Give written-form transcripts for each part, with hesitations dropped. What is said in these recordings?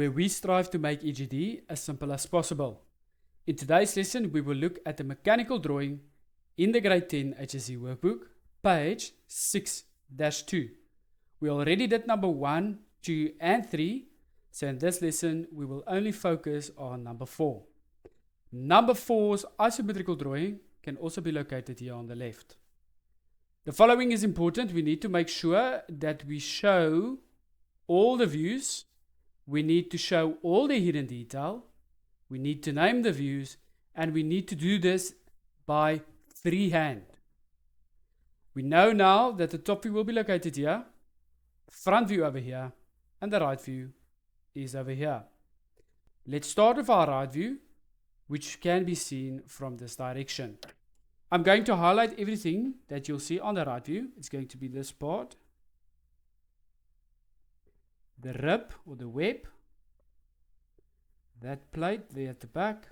where we strive to make EGD as simple as possible. In today's lesson, we will look at the mechanical drawing in the Grade 10 HSE Workbook, page 6-2. We already did number 1, 2, and 3, so in this lesson, we will only focus on number 4. Number 4's isometrical drawing can also be located here on the left. The following is important. We need to make sure that we show all the views. We need to show all the hidden detail. We need to name the views, and we need to do this by freehand. We know now that the top view will be located here, front view over here, and the right view is over here. Let's start with our right view, which can be seen from this direction. I'm going to highlight everything that you'll see on the right view. It's going to be this part, the rib or the web, that plate there at the back,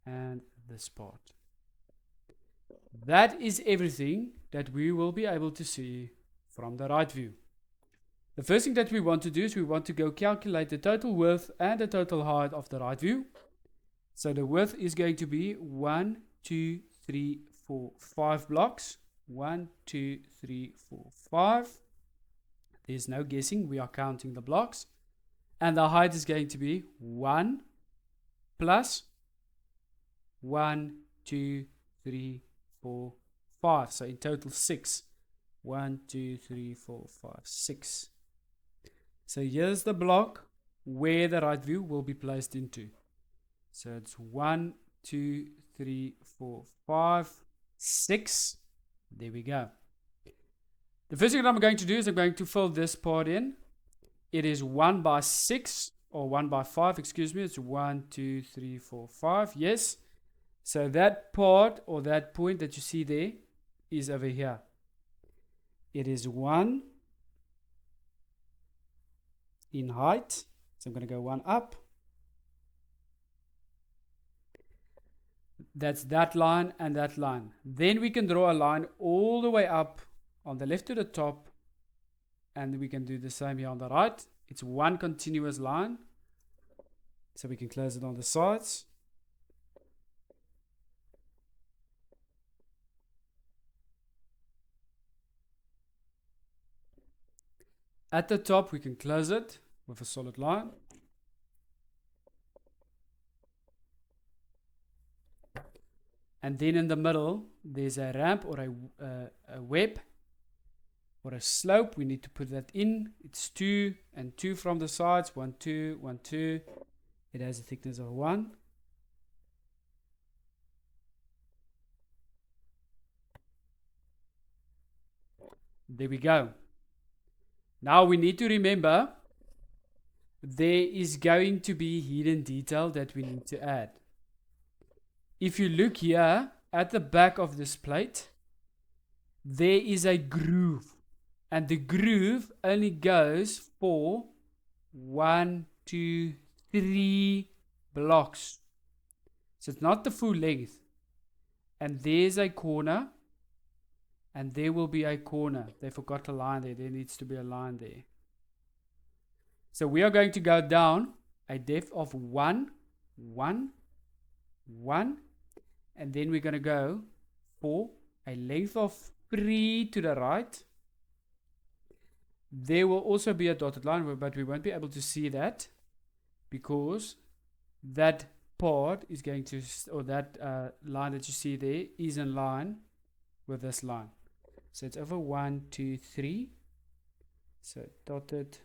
and this part. That is everything that we will be able to see from the right view. The first thing that we want to do is we want to go calculate the total width and the total height of the right view. So the width is going to be 1, 2, 3, 4, 5 blocks. 1, 2, 3, 4, 5. There's no guessing, we are counting the blocks. And the height is going to be 1 plus 1, 2, 3, 4, 5. So in total 6. 1, 2, 3, 4, 5, 6. So here's the block where the right view will be placed into. So it's 1, 2, 3, 4, 5, 6. There we go. The first thing that I'm going to do is I'm going to fill this part in. It is 1 by 6 or 1 by 5, excuse me. It's 1, 2, 3, 4, 5. Yes. So that part or that point that you see there is over here. It is 1 in height. So I'm going to go 1 up. That's that line and that line. Then we can draw a line all the way up on the left to the top. And we can do the same here on the right. It's one continuous line. So we can close it on the sides. At the top, we can close it with a solid line. And then in the middle, there's a ramp or a web or a slope. We need to put that in. It's 2 and 2 from the sides. 1, 2, 1, 2. It has a thickness of 1. There we go. Now we need to remember there is going to be hidden detail that we need to add. If you look here at the back of this plate, there is a groove. And the groove only goes for 1, 2, 3 blocks. So it's not the full length. And there's a corner. And there will be a corner. They forgot a line there. There needs to be a line there. So we are going to go down a depth of 1, 1, 1. And then we're going to go for a length of 3 to the right. There will also be a dotted line, but we won't be able to see that because that part is going to, or that line that you see there is in line with this line. So it's over 1, 2, 3. So dotted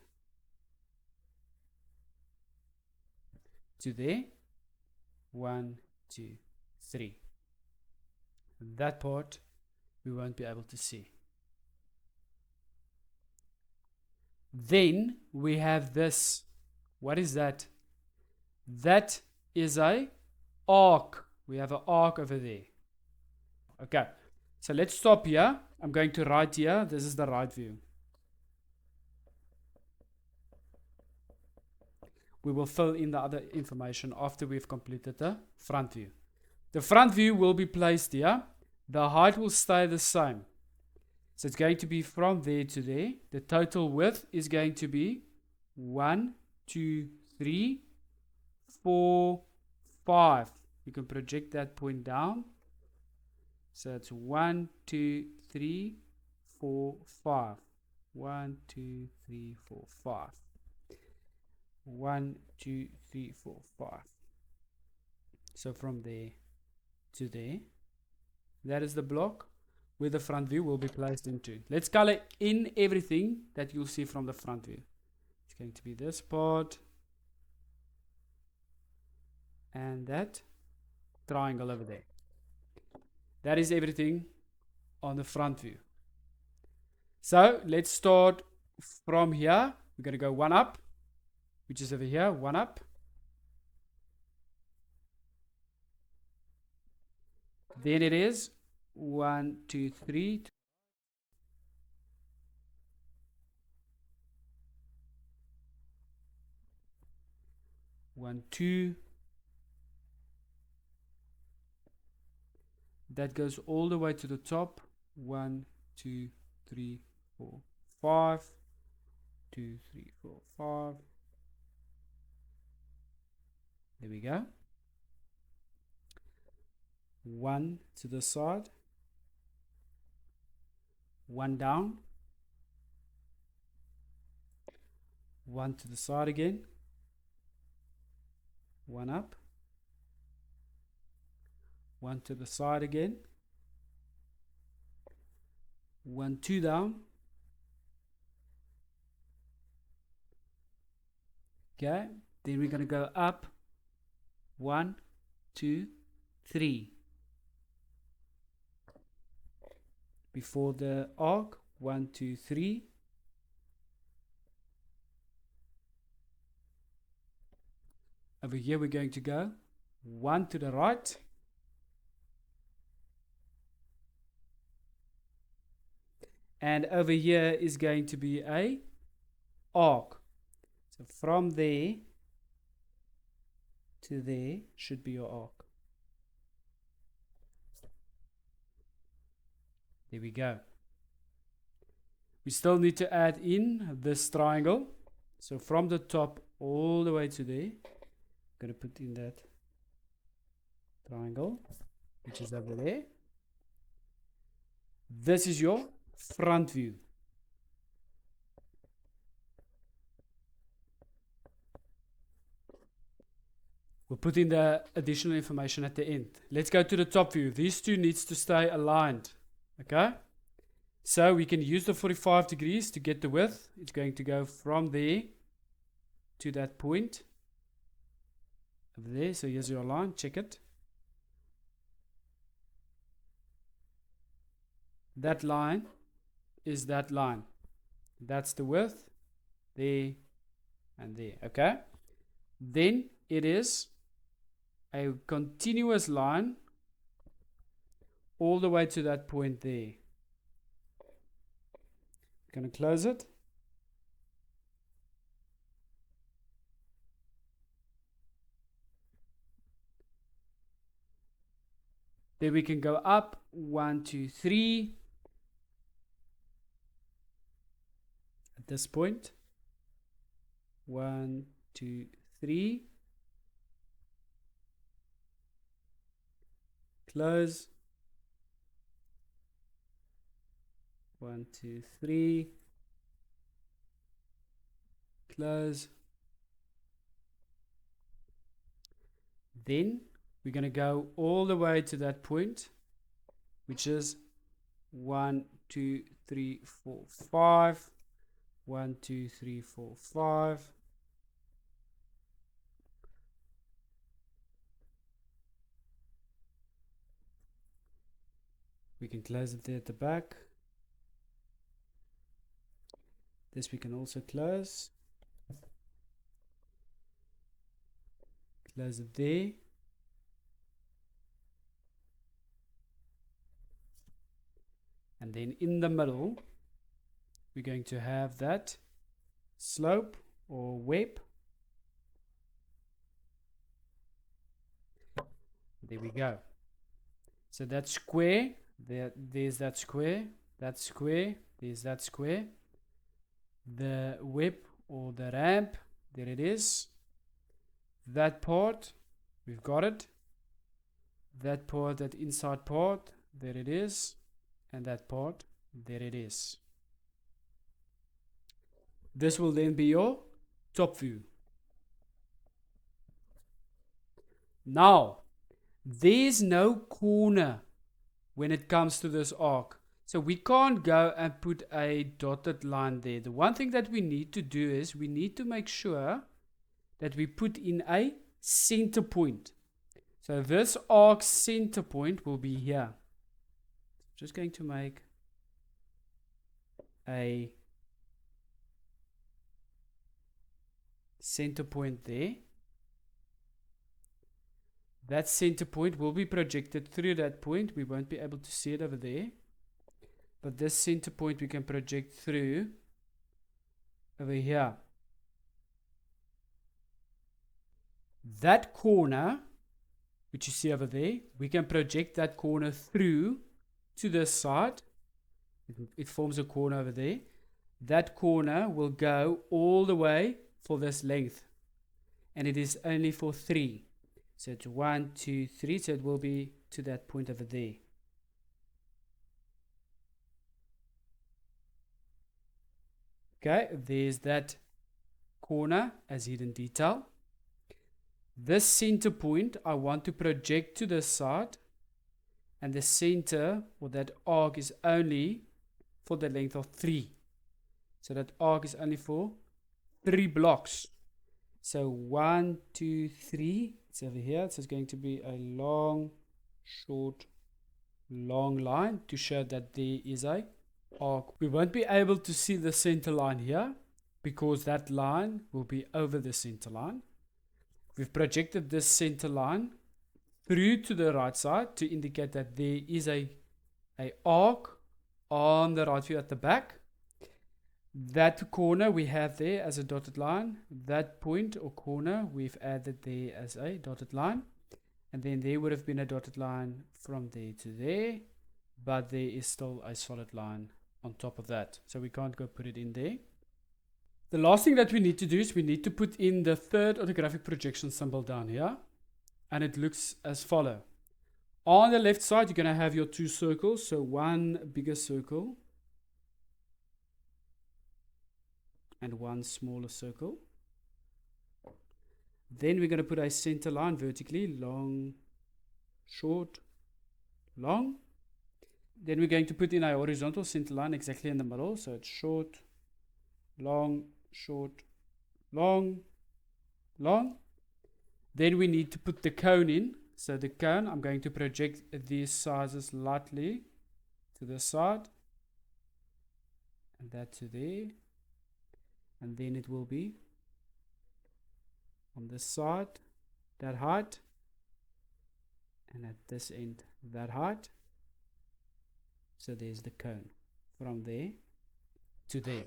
to there. 1, 2, 3. That part we won't be able to see. Then we have this. What is that? That is a arc. We have an arc over there. Okay. So let's stop here. I'm going to write here. This is the right view. We will fill in the other information after we've completed the front view. The front view will be placed here. The height will stay the same. So it's going to be from there to there. The total width is going to be 1, 2, 3, 4, 5. You can project that point down. So it's 1, 2, 3, 4, 5. 1, 2, 3, 4, 5. 1, 2, 3, 4, 5. So from there to there, that is the block where the front view will be placed into. Let's color in everything that you'll see from the front view. It's going to be this part and that triangle over there. That is everything on the front view. So let's start from here. We're going to go one up, which is over here, one up. Then it is 1, 2, 3. 1, 2. That goes all the way to the top. 1, 2, 3, 4, 5. 2, 3, 4, 5. There we go. 1 to the side. 1 down. 1 to the side again. 1 up. 1 to the side again. 1, 2 down. Okay, then we're going to go up. 1, 2, 3. Before the arc, 1, 2, 3. Over here we're going to go 1 to the right. And over here is going to be a arc. So from there to there should be your arc. There we go. We still need to add in this triangle. So from the top all the way to there, I'm going to put in that triangle, which is over there. This is your front view. We'll put in the additional information at the end. Let's go to the top view. These two needs to stay aligned. Okay? So we can use the 45 degrees to get the width. It's going to go from there to that point. Over there. So here's your line. Check it. That line is that line. That's the width. There and there. Okay? Then it is a continuous line all the way to that point there. Going to close it. Then we can go up 1, 2, 3 at this point. 1, 2, 3. Close. 1, 2, 3. Close. Then we're going to go all the way to that point, which is 1, 2, 3, 4, 5. 1, 2, 3, 4, 5. We can close it there at the back. This we can also close. Close it there. And then in the middle, we're going to have that slope or web. There we go. So that square, there's that square. that square, there's that square. The whip or the ramp, there it is. That part, we've got it. That part, that inside part, there it is. And that part, there it is. This will then be your top view. Now, there's no corner when it comes to this arc. So we can't go and put a dotted line there. The one thing that we need to do is we need to make sure that we put in a center point. So this arc center point will be here. Just going to make a center point there. That center point will be projected through that point. We won't be able to see it over there. But this center point we can project through over here. That corner, which you see over there, we can project that corner through to this side. It forms a corner over there. That corner will go all the way for this length. And it is only for 3. So it's 1, 2, 3. So it will be to that point over there. Okay, there's that corner as hidden detail. This center point I want to project to the side, and the center or that arc is only for the length of 3. So that arc is only for 3 blocks. So 1, 2, 3. It's over here. So it's going to be a long, short, long line to show that there is a arc. We won't be able to see the center line here because that line will be over the center line. We've projected this center line through to the right side to indicate that there is a arc on the right view at the back. That corner we have there as a dotted line. That point or corner we've added there as a dotted line. And then there would have been a dotted line from there to there. But there is still a solid line on top of that. So we can't go put it in there. The last thing that we need to do is we need to put in the third orthographic projection symbol down here. And it looks as follows. On the left side, you're going to have your 2 circles. So one bigger circle and one smaller circle. Then we're going to put a center line vertically, long, short, long. Then we're going to put in a horizontal center line exactly in the middle. So it's short, long, short, long, long. Then we need to put the cone in. So the cone, I'm going to project these sizes lightly to the side. And that to there. And then it will be on this side, that height. And at this end, that height. So there's the cone from there to there.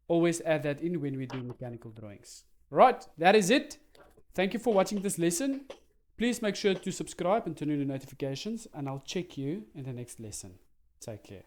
Always add that in when we do mechanical drawings. Right, that is it. Thank you for watching this lesson. Please make sure to subscribe and turn on the notifications, and I'll check you in the next lesson. Take care.